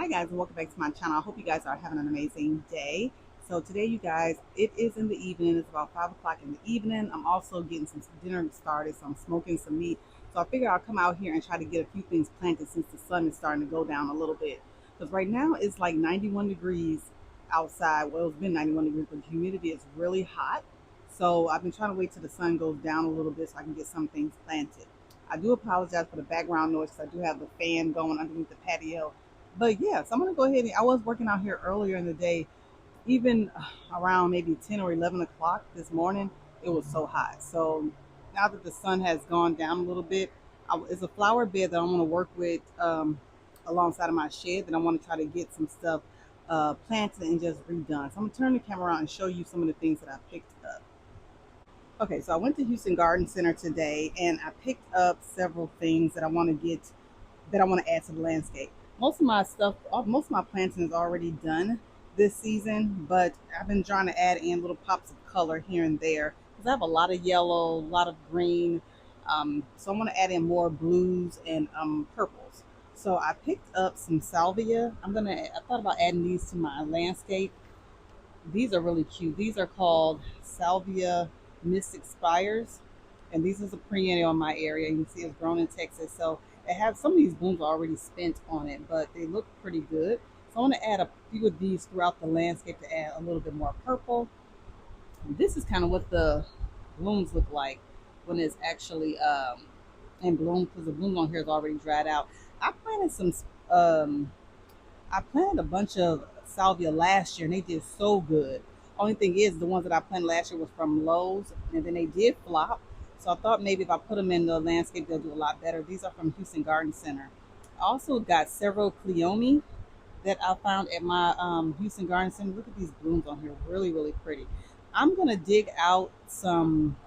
Hi guys, and welcome back to my channel. I hope you guys are having an amazing day. So today, you guys, it is in the evening. It's about 5 o'clock in the evening. I'm also getting some dinner started, so I'm smoking some meat. So I figure I'll come out here and try to get a few things planted since the sun is starting to go down a little bit. Because right now it's like 91 degrees outside. Well, it's been 91 degrees, but the humidity is really hot. So I've been trying to wait till the sun goes down a little bit so I can get some things planted. I do apologize for the background noise because I do have the fan going underneath the patio, but yeah, so I'm gonna go ahead and I was working out here earlier in the day, even around maybe 10 or 11 o'clock this morning. It was so hot. So now that the sun has gone down a little bit, it's a flower bed that I'm gonna work with alongside of my shed that I want to try to get some stuff planted and just redone. So I'm gonna turn the camera around and show you some of the things that I picked up. Okay, so I went to Houston Garden Center today and I picked up several things that I want to get that I want to add to the landscape. Most of my stuff, most of my planting is already done this season, but I've been trying to add in little pops of color here and there because I have a lot of yellow, a lot of green. So I want to add in more blues and purples. So I picked up some salvia. I thought about adding these to my landscape. These are really cute. These are called Salvia Mystic Spires, and these is a perennial in my area. You can see it's grown in Texas, so it has some of these blooms are already spent on it, but they look pretty good. So I want to add a few of these throughout the landscape to add a little bit more purple. This is kind of what the blooms look like when it's actually in bloom, because the bloom on here is already dried out. I planted some um, I planted a bunch of salvia last year and they did so good. Only thing is, the ones that I planted last year was from Lowe's and then they did flop. So I thought maybe if I put them in the landscape, they'll do a lot better. These are from Houston Garden Center. I also got several Cleome that I found at my Houston Garden Center. Look at these blooms on here, really, really pretty. I'm gonna dig out some.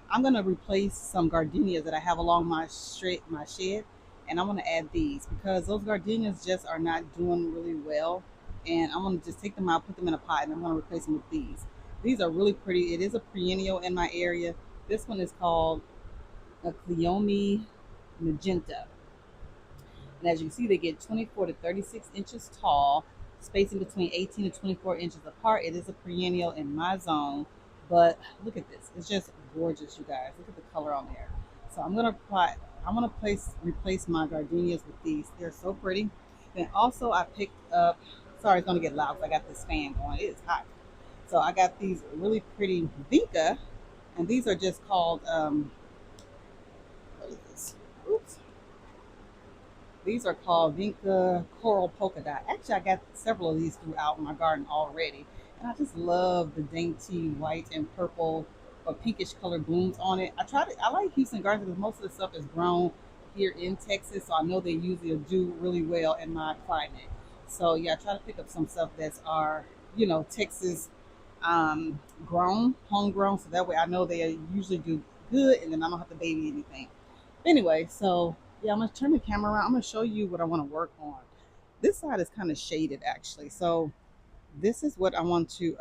I'm gonna replace some gardenias that I have along my shed, and I'm gonna add these because those gardenias just are not doing really well. And I'm gonna just take them out, put them in a pot, and I'm gonna replace them with these. These are really pretty. It is a perennial in my area. This one is called a Cleome magenta. And as you can see, they get 24 to 36 inches tall, spacing between 18 to 24 inches apart. It is a perennial in my zone, but look at this. It's just gorgeous, you guys. Look at the color on there. So I'm gonna replace my gardenias with these. They're so pretty. Then also I picked up, sorry, it's gonna get loud because I got this fan going. It is hot. So I got these really pretty Vinca, and these are just called what is this? Oops. These are called Vinca Coral Polka Dot. Actually, I got several of these throughout my garden already. And I just love the dainty white and purple or pinkish colored blooms on it. I like Houston Gardens because most of the stuff is grown here in Texas. So I know they usually do really well in my climate. So yeah, I try to pick up some stuff that's Texas grown, homegrown. So that way I know they usually do good and then I don't have to baby anything. Anyway, so yeah, I'm gonna turn the camera around. I'm gonna show you what I want to work on. This side is kind of shaded actually. So this is what I want to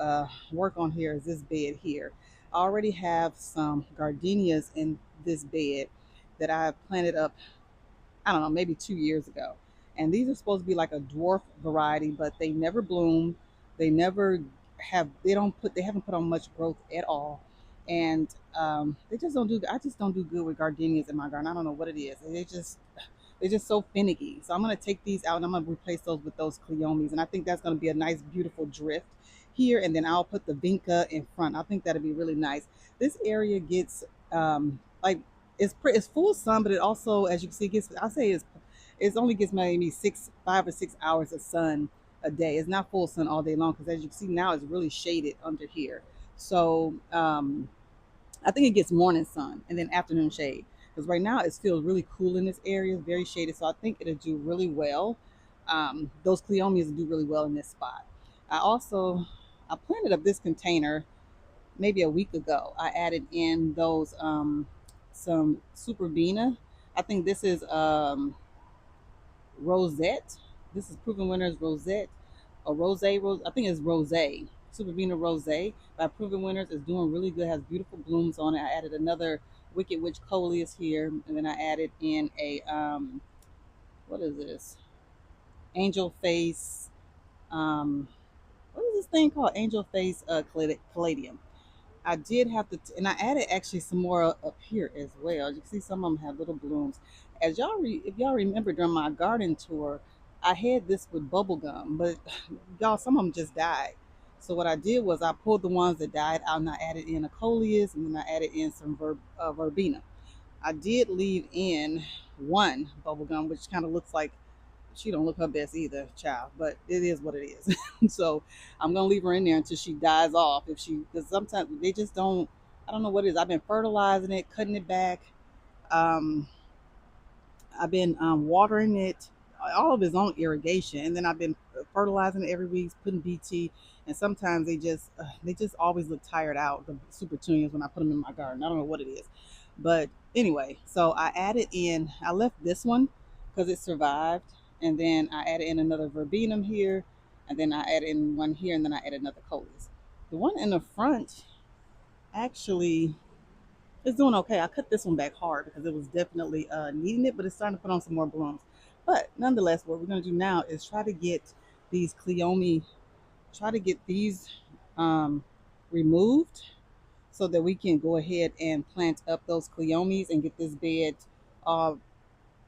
work on here is this bed here. I already have some gardenias in this bed that I planted up, I don't know, maybe 2 years ago. And these are supposed to be like a dwarf variety, but they never bloom. They never they haven't put on much growth at all. And they just don't do, I just don't do good with gardenias in my garden. I don't know what it is. They're just so finicky. So I'm going to take these out and I'm going to replace those with those Cleomes. And I think that's going to be a nice, beautiful drift here. And then I'll put the Vinca in front. I think that'll be really nice. This area gets like it's full sun, but it also, as you can see, it only gets maybe 5 or 6 hours of sun a day. It's not full sun all day long because as you can see now, it's really shaded under here. So I think it gets morning sun and then afternoon shade because right now it feels really cool in this area. It's very shaded, so I think it'll do really well. Those Cleomes do really well in this spot. I planted up this container maybe a week ago. I added in those some Superbena. I think this is Rosette. This is Proven Winners Rosette or Rose. I think it's Rose. Superbena Rose by Proven Winners is doing really good. Has beautiful blooms on it. I added another Wicked Witch Coleus here, and then I added in a what is this? Angel Face. Um, what is this thing called? Angel Face Caladium. I did have to, and I added actually some more up here as well. You can see some of them have little blooms. If y'all remember during my garden tour, I had this with bubble gum, but y'all, some of them just died. So what I did was I pulled the ones that died out and I added in a coleus and then I added in some verbena. I did leave in one bubble gum, which kind of looks like she don't look her best either, child. But it is what it is. So I'm gonna leave her in there until she dies off. If she, because sometimes they just don't. I don't know what it is. I've been fertilizing it, cutting it back. Um, I've been watering it, all of his own irrigation, and then I've been fertilizing it every week, putting BT. And sometimes they just always look tired out. The super tunias when I put them in my garden. I don't know what it is, but anyway. So I added in. I left this one because it survived, and then I added in another verbenum here, and then I added in one here, and then I added another coleus. The one in the front actually it's doing okay. I cut this one back hard because it was definitely needing it, but it's starting to put on some more blooms. But nonetheless, what we're going to do now is try to get these Cleome, try to get these um, removed so that we can go ahead and plant up those Cleomes and get this bed uh,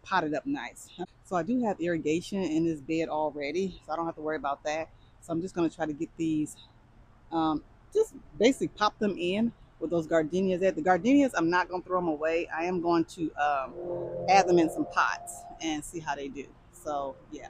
potted up nice. So I do have irrigation in this bed already, so I don't have to worry about that. So I'm just going to try to get these um, just basically pop them in with those gardenias at. The gardenias, I'm not going to throw them away. I am going to add them in some pots and see how they do. So, yeah.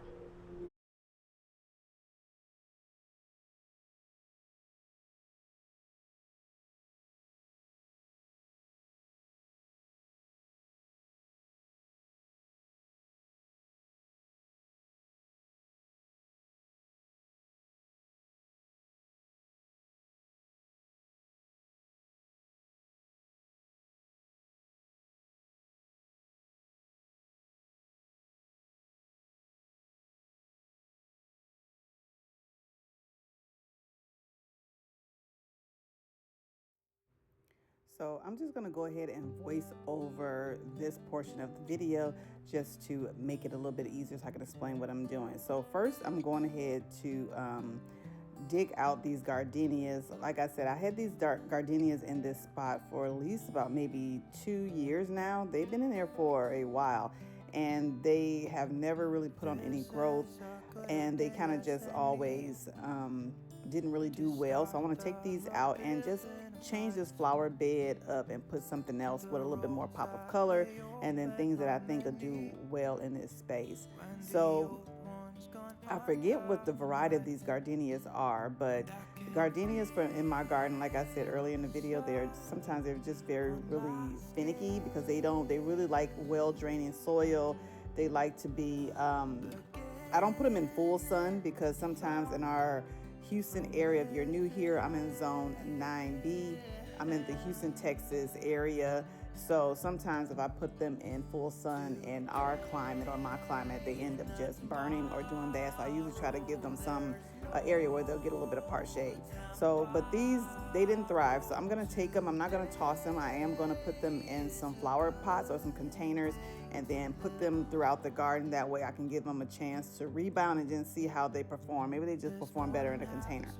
So I'm just going to go ahead and voice over this portion of the video just to make it a little bit easier so I can explain what I'm doing. So first I'm going ahead to dig out these gardenias. Like I said, I had these dark gardenias in this spot for at least about maybe 2 years now. They've been in there for a while and they have never really put on any growth and they kind of just always didn't really do well. So I want to take these out and just change this flower bed up and put something else with a little bit more pop of color and then things that I think will do well in this space. So I forget what the variety of these gardenias are, but gardenias from in my garden, like I said earlier in the video, they're just very really finicky because they really like well draining soil. They like to be I don't put them in full sun because sometimes in our Houston area, if you're new here, I'm in zone 9B. I'm in the Houston, Texas area. So sometimes if I put them in full sun in our climate or my climate, they end up just burning or doing bad. So I usually try to give them some area where they'll get a little bit of part shade. So, but these, they didn't thrive. So I'm going to take them. I'm not going to toss them. I am going to put them in some flower pots or some containers and then put them throughout the garden. That way I can give them a chance to rebound and then see how they perform. Maybe they just perform better in a container.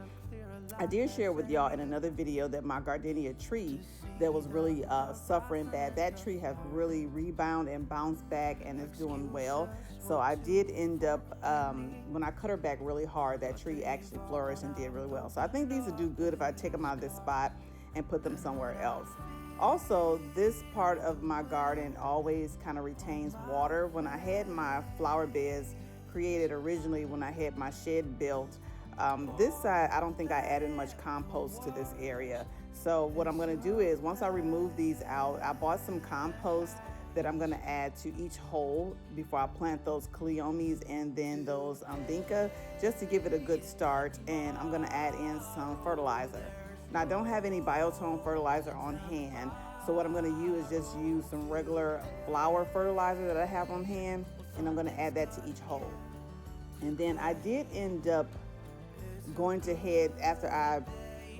I did share with y'all in another video that my gardenia tree that was really suffering bad, that tree has really rebounded and bounced back and is doing well. So I did end up, when I cut her back really hard, that tree actually flourished and did really well. So I think these would do good if I take them out of this spot and put them somewhere else. Also, this part of my garden always kind of retains water. When I had my flower beds created originally, when I had my shed built, this side, I don't think I added much compost to this area. So what I'm going to do is once I remove these out, I bought some compost that I'm going to add to each hole before I plant those Cleomes and then those Vinca, just to give it a good start. And I'm going to add in some fertilizer. Now I don't have any biotone fertilizer on hand, so what I'm going to use is just use some regular flower fertilizer that I have on hand, and I'm going to add that to each hole. And then I did end up going to head after I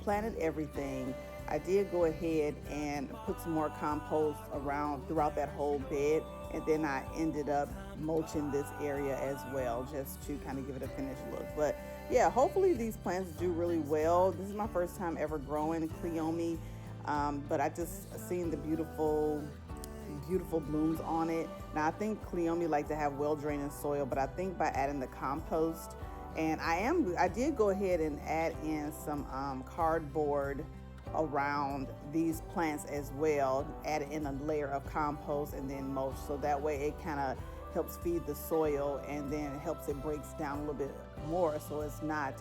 planted everything. I did go ahead and put some more compost around throughout that whole bed And then I ended up mulching this area as well, just to kind of give it a finished look. But yeah, hopefully these plants do really well. This is my first time ever growing Cleome, but I just seen the beautiful blooms on it. Now I think Cleome like to have well draining soil, but I think by adding the compost, and I did go ahead and add in some cardboard around these plants as well, add in a layer of compost and then mulch, so that way it kind of helps feed the soil, and then it helps it breaks down a little bit more, so it's not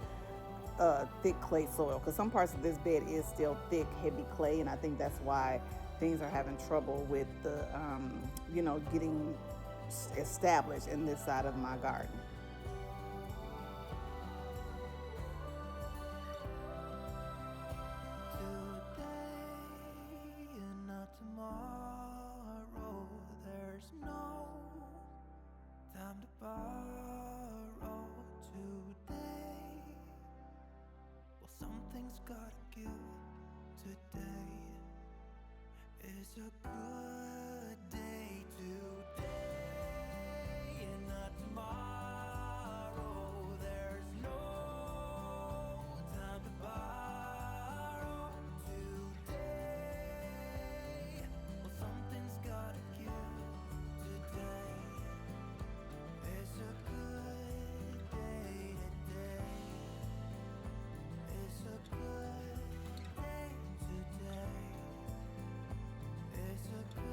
thick clay soil, because some parts of this bed is still thick heavy clay, and I think that's why things are having trouble with the getting established in this side of my garden. Today and not tomorrow, there's no time to borrow. Today, well, something's gotta give. Today is a good day. Today and not tomorrow, there's no time to borrow. Today, well, something's gotta give. Today is a good day. Today is a good day. Today is a good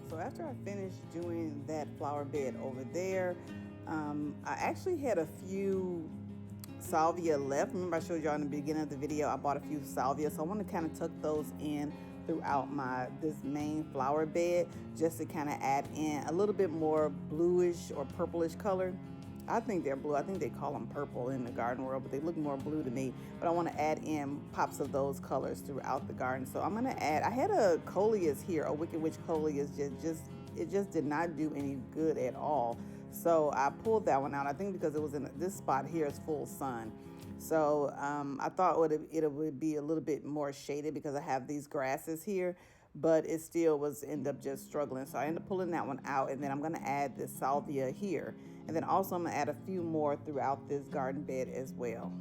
So after I finished doing that flower bed over there, I actually had a few salvia left. Remember I showed y'all in the beginning of the video I bought a few salvia, so I want to kind of tuck those in throughout this main flower bed, just to kind of add in a little bit more bluish or purplish color. I think they're blue. I think they call them purple in the garden world, but they look more blue to me. But I want to add in pops of those colors throughout the garden. So I'm going to add, I had a coleus here, a Wicked Witch coleus, it just did not do any good at all. So I pulled that one out. I think because it was in this spot here is full sun. So I thought it would be a little bit more shaded because I have these grasses here, but it still was end up just struggling. So I ended up pulling that one out, and then I'm going to add this salvia here. And then also I'm going to add a few more throughout this garden bed as well.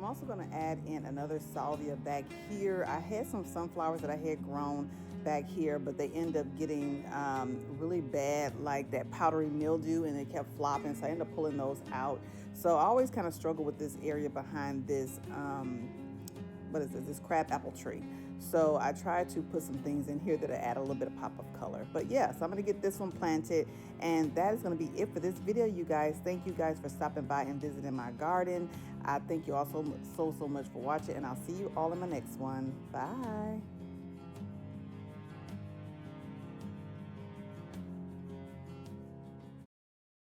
I'm also going to add in another salvia back here. I had some sunflowers that I had grown back here, but they end up getting really bad, like that powdery mildew, and it kept flopping, so I ended up pulling those out. So I always kind of struggle with this area behind this what is this crab apple tree. So I tried to put some things in here that add a little bit of pop of color. But yeah, so I'm going to get this one planted, and that is going to be it for this video, you guys. Thank you guys for stopping by and visiting my garden. I thank you all so much for watching, and I'll see you all in my next one. Bye.